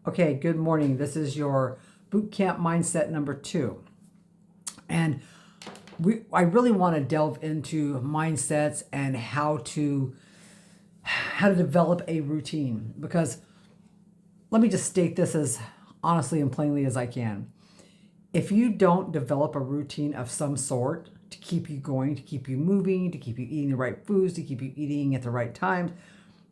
Okay, good morning. This is your Bootcamp mindset number 2. And I really want to delve into mindsets and how to develop a routine, because let me just state this as honestly and plainly as I can. If you don't develop a routine of some sort to keep you going, to keep you moving, to keep you eating the right foods, to keep you eating at the right times,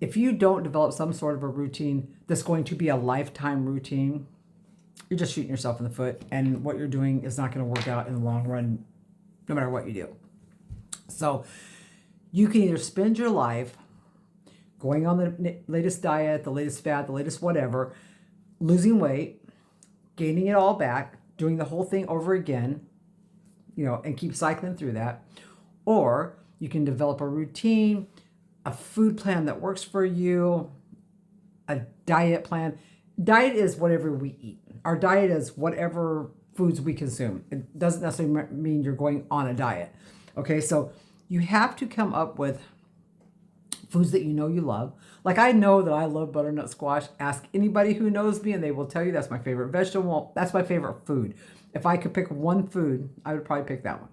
if you don't develop some sort of a routine that's going to be a lifetime routine, you're just shooting yourself in the foot, and what you're doing is not going to work out in the long run, no matter what you do. So you can either spend your life going on the latest diet, the latest fad, the latest whatever, losing weight, gaining it all back, doing the whole thing over again, and keep cycling through that. Or you can develop a routine, a food plan that works for you, a diet plan. Diet is whatever we eat. Our diet is whatever foods we consume. It doesn't necessarily mean you're going on a diet. Okay, so you have to come up with foods that you know you love. Like, I know that I love butternut squash. Ask anybody who knows me and they will tell you that's my favorite vegetable. That's my favorite food. If I could pick one food, I would probably pick that one.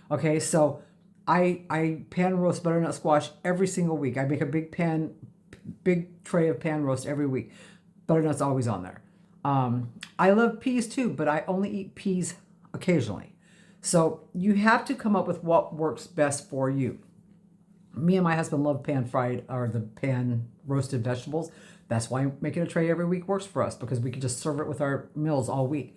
Okay, so I pan roast butternut squash every single week. I make a big tray of pan roast every week. Butternut's always on there. I love peas too, but I only eat peas occasionally. So you have to come up with what works best for you. Me and my husband love pan fried or the pan roasted vegetables. That's why making a tray every week works for us, because we can just serve it with our meals all week.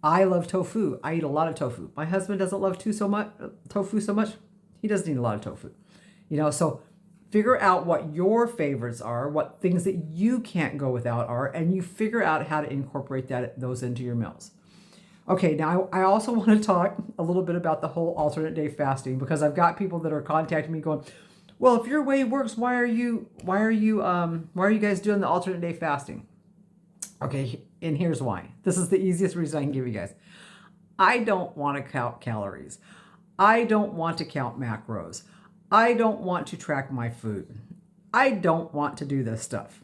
I love tofu. I eat a lot of tofu. My husband doesn't love tofu so much. He doesn't eat a lot of tofu. So figure out what your favorites are, what things that you can't go without are, and you figure out how to incorporate those into your meals. Okay, now I also want to talk a little bit about the whole alternate day fasting, because I've got people that are contacting me going, well, if your way works, why are you guys doing the alternate day fasting? Okay, and here's why. This is the easiest reason I can give you guys. I don't want to count calories. I don't want to count macros. I don't want to track my food. I don't want to do this stuff.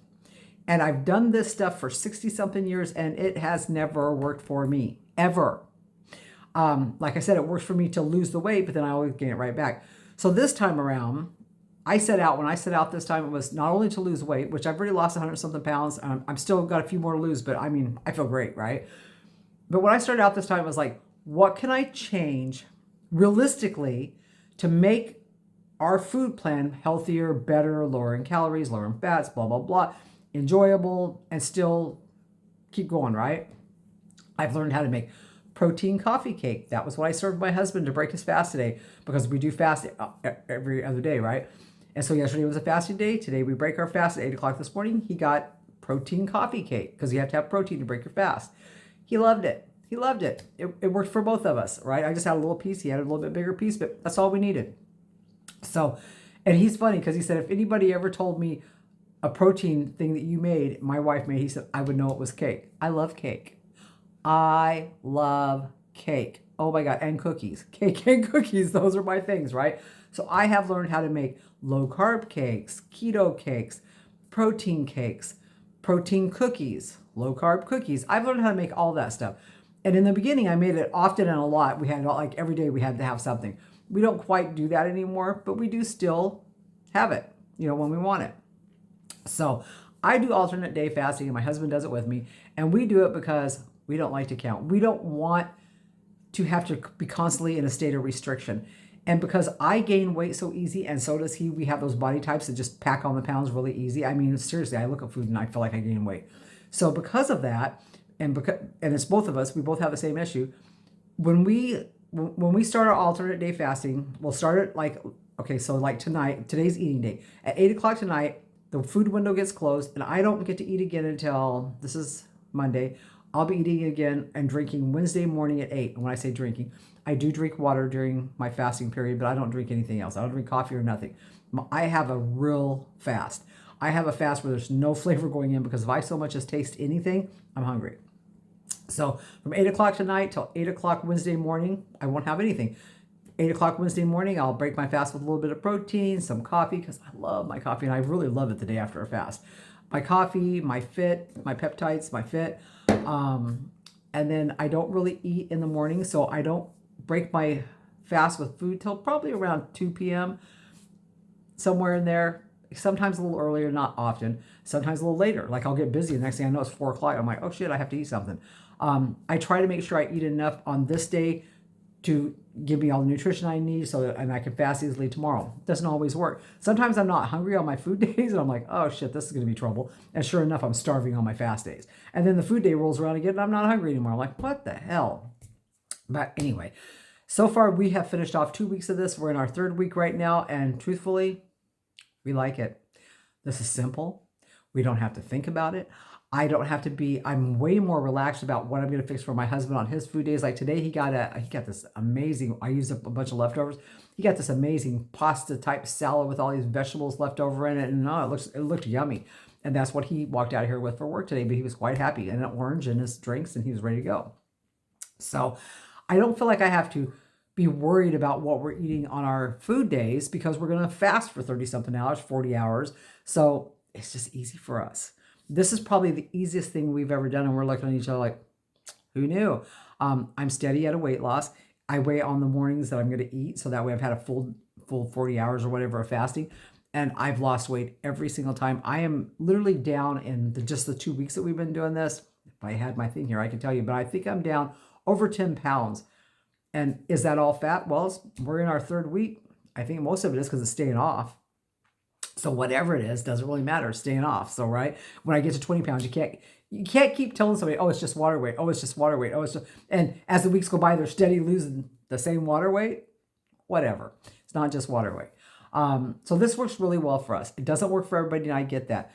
And I've done this stuff for 60 something years, and it has never worked for me, ever. Like I said, it works for me to lose the weight, but then I always gain it right back. So this time around, when I set out this time, it was not only to lose weight, which I've already lost 100 something pounds. I'm still got a few more to lose, but I mean, I feel great, right? But when I started out this time, it was like, what can I change realistically to make our food plan healthier, better, lower in calories, lower in fats, blah, blah, blah, enjoyable, and still keep going, right? I've learned how to make protein coffee cake. That was what I served my husband to break his fast today, because we do fast every other day, right? And so yesterday was a fasting day. Today we break our fast at 8 o'clock this morning. He got protein coffee cake, because you have to have protein to break your fast. He loved it. He loved it. It worked for both of us, right? I just had a little piece. He had a little bit bigger piece, but that's all we needed. So, and he's funny, because he said, if anybody ever told me a protein thing that you made, my wife made, he said, I would know it was cake. I love cake. I love cake. Oh my God. And cookies. Cake and cookies. Those are my things, right? So I have learned how to make low carb cakes, keto cakes, protein cookies, low carb cookies. I've learned how to make all that stuff. And in the beginning, I made it often and a lot. We had, like, every day we had to have something. We don't quite do that anymore, but we do still have it, when we want it. So I do alternate day fasting, and my husband does it with me. And we do it because we don't like to count. We don't want to have to be constantly in a state of restriction. And because I gain weight so easy, and so does he, we have those body types that just pack on the pounds really easy. I mean, seriously, I look at food and I feel like I gain weight. So because of that, and it's both of us, we both have the same issue. When we start our alternate day fasting, we'll start it like tonight. Today's eating day. At 8 o'clock tonight, the food window gets closed, and I don't get to eat again until, this is Monday. I'll be eating again and drinking Wednesday morning at 8. And when I say drinking, I do drink water during my fasting period, but I don't drink anything else. I don't drink coffee or nothing. I have a real fast. I have a fast where there's no flavor going in, because if I so much as taste anything, I'm hungry. So from 8 o'clock tonight till 8 o'clock Wednesday morning, I won't have anything. 8 o'clock Wednesday morning, I'll break my fast with a little bit of protein, some coffee, because I love my coffee, and I really love it the day after a fast. my coffee, my fit, my peptides, my fit. And then I don't really eat in the morning, so I don't break my fast with food till probably around 2 p.m., somewhere in there. Sometimes a little earlier, not often. Sometimes a little later. Like I'll get busy. The next thing I know, it's 4 o'clock. I'm like, oh shit, I have to eat something. I try to make sure I eat enough on this day to give me all the nutrition I need and I can fast easily tomorrow. It doesn't always work. Sometimes I'm not hungry on my food days and I'm like, oh shit, this is going to be trouble. And sure enough, I'm starving on my fast days. And then the food day rolls around again and I'm not hungry anymore. I'm like, what the hell? But anyway, so far we have finished off 2 weeks of this. We're in our 3rd week right now. And truthfully, we like it. This is simple. We don't have to think about it. I'm way more relaxed about what I'm going to fix for my husband on his food days. Like today, he got this amazing, I used up a bunch of leftovers. He got this amazing pasta type salad with all these vegetables left over in it. And it looked yummy. And that's what he walked out of here with for work today. But he was quite happy, and an orange and his drinks, and he was ready to go. So I don't feel like I have to be worried about what we're eating on our food days because we're going to fast for 30 something hours, 40 hours. So it's just easy for us. This is probably the easiest thing we've ever done. And we're looking at each other like, who knew? I'm steady at a weight loss. I weigh on the mornings that I'm going to eat. So that way I've had a full 40 hours or whatever of fasting. And I've lost weight every single time. I am literally down in just the 2 weeks that we've been doing this. If I had my thing here, I can tell you, but I think I'm down over 10 pounds. And is that all fat? Well, we're in our 3rd week. I think most of it is because it's staying off. So whatever it is, doesn't really matter. It's staying off. So right when I get to 20 pounds, you can't keep telling somebody, oh, it's just water weight. Oh, it's just water weight. Oh, it's just, and as the weeks go by, they're steady losing the same water weight. Whatever. It's not just water weight. So this works really well for us. It doesn't work for everybody, and I get that.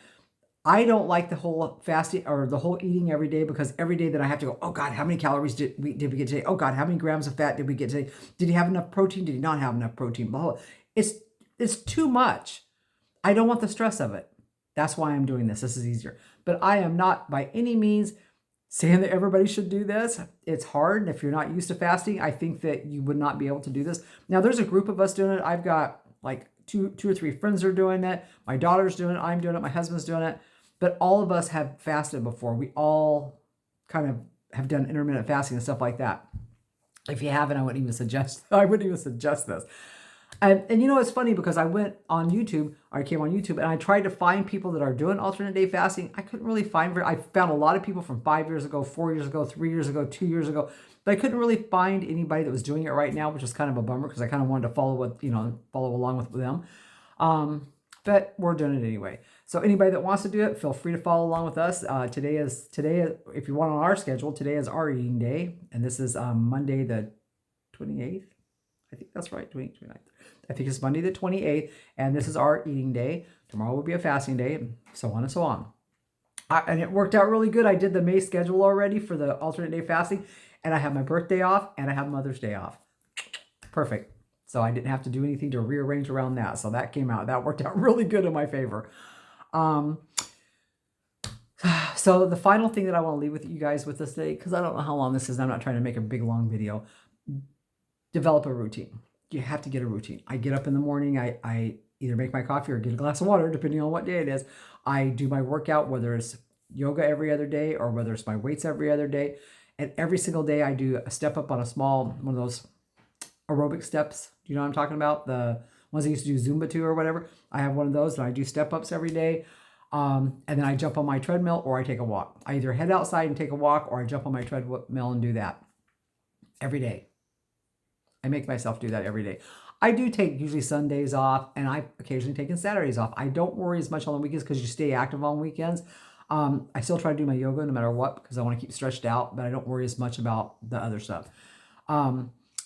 I don't like the whole fasting or the whole eating every day, because every day that I have to go, oh God, how many calories did we get today? Oh God, how many grams of fat did we get today? Did he have enough protein? Did he not have enough protein? Blah, blah. It's too much. I don't want the stress of it. That's why I'm doing this. This is easier. But I am not by any means saying that everybody should do this. It's hard. And if you're not used to fasting, I think that you would not be able to do this. Now, there's a group of us doing it. I've got like two or three friends are doing it. My daughter's doing it. I'm doing it. My husband's doing it. But all of us have fasted before. We all kind of have done intermittent fasting and stuff like that. If you haven't, I wouldn't even suggest this. And you know, it's funny because I came on YouTube and I tried to find people that are doing alternate day fasting. I couldn't really I found a lot of people from 5 years ago, 4 years ago, 3 years ago, 2 years ago, but I couldn't really find anybody that was doing it right now, which is kind of a bummer because I kind of wanted to follow along with them. But we're doing it anyway. So anybody that wants to do it, feel free to follow along with us. Today, if you want on our schedule, today is our eating day. And this is Monday the 28th. I think that's right, 29th. I think it's Monday the 28th. And this is our eating day. Tomorrow will be a fasting day, and so on and so on. And it worked out really good. I did the May schedule already for the alternate day fasting. And I have my birthday off and I have Mother's Day off. Perfect. So I didn't have to do anything to rearrange around that. So that worked out really good in my favor. So the final thing that I want to leave with you guys with this today, because I don't know how long this is, and I'm not trying to make a big, long video. Develop a routine. You have to get a routine. I get up in the morning. I either make my coffee or get a glass of water, depending on what day it is. I do my workout, whether it's yoga every other day or whether it's my weights every other day. And every single day I do a step up on a small, one of those aerobic steps. Do you know what I'm talking about? The ones I used to do Zumba to or whatever. I have one of those, and I do step ups every day. And then I jump on my treadmill or I take a walk. I either head outside and take a walk, or I jump on my treadmill and do that every day. I make myself do that every day. I do take usually Sundays off, and I occasionally taken Saturdays off. I don't worry as much on the weekends because you stay active on weekends. I still try to do my yoga no matter what because I want to keep stretched out, but I don't worry as much about the other stuff.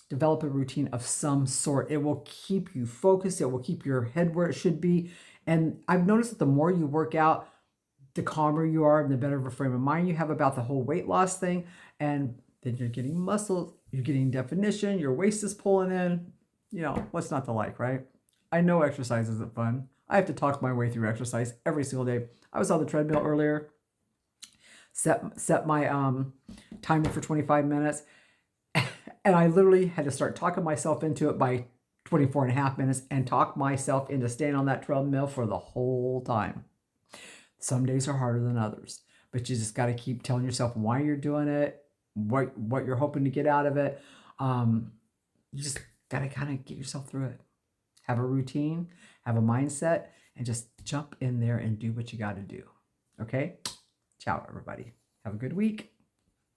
Develop a routine of some sort. It will keep you focused. It will keep your head where it should be. And I've noticed that the more you work out, the calmer you are and the better of a frame of mind you have about the whole weight loss thing. And then you're getting muscles, you're getting definition, your waist is pulling in. You know, what's not to like, right? I know exercise isn't fun. I have to talk my way through exercise every single day. I was on the treadmill earlier, set my timer for 25 minutes. And I literally had to start talking myself into it by 24.5 minutes and talk myself into staying on that treadmill for the whole time. Some days are harder than others, but you just got to keep telling yourself why you're doing it, what you're hoping to get out of it. You just got to kind of get yourself through it. Have a routine, have a mindset, and just jump in there and do what you got to do. Okay? Ciao, everybody. Have a good week.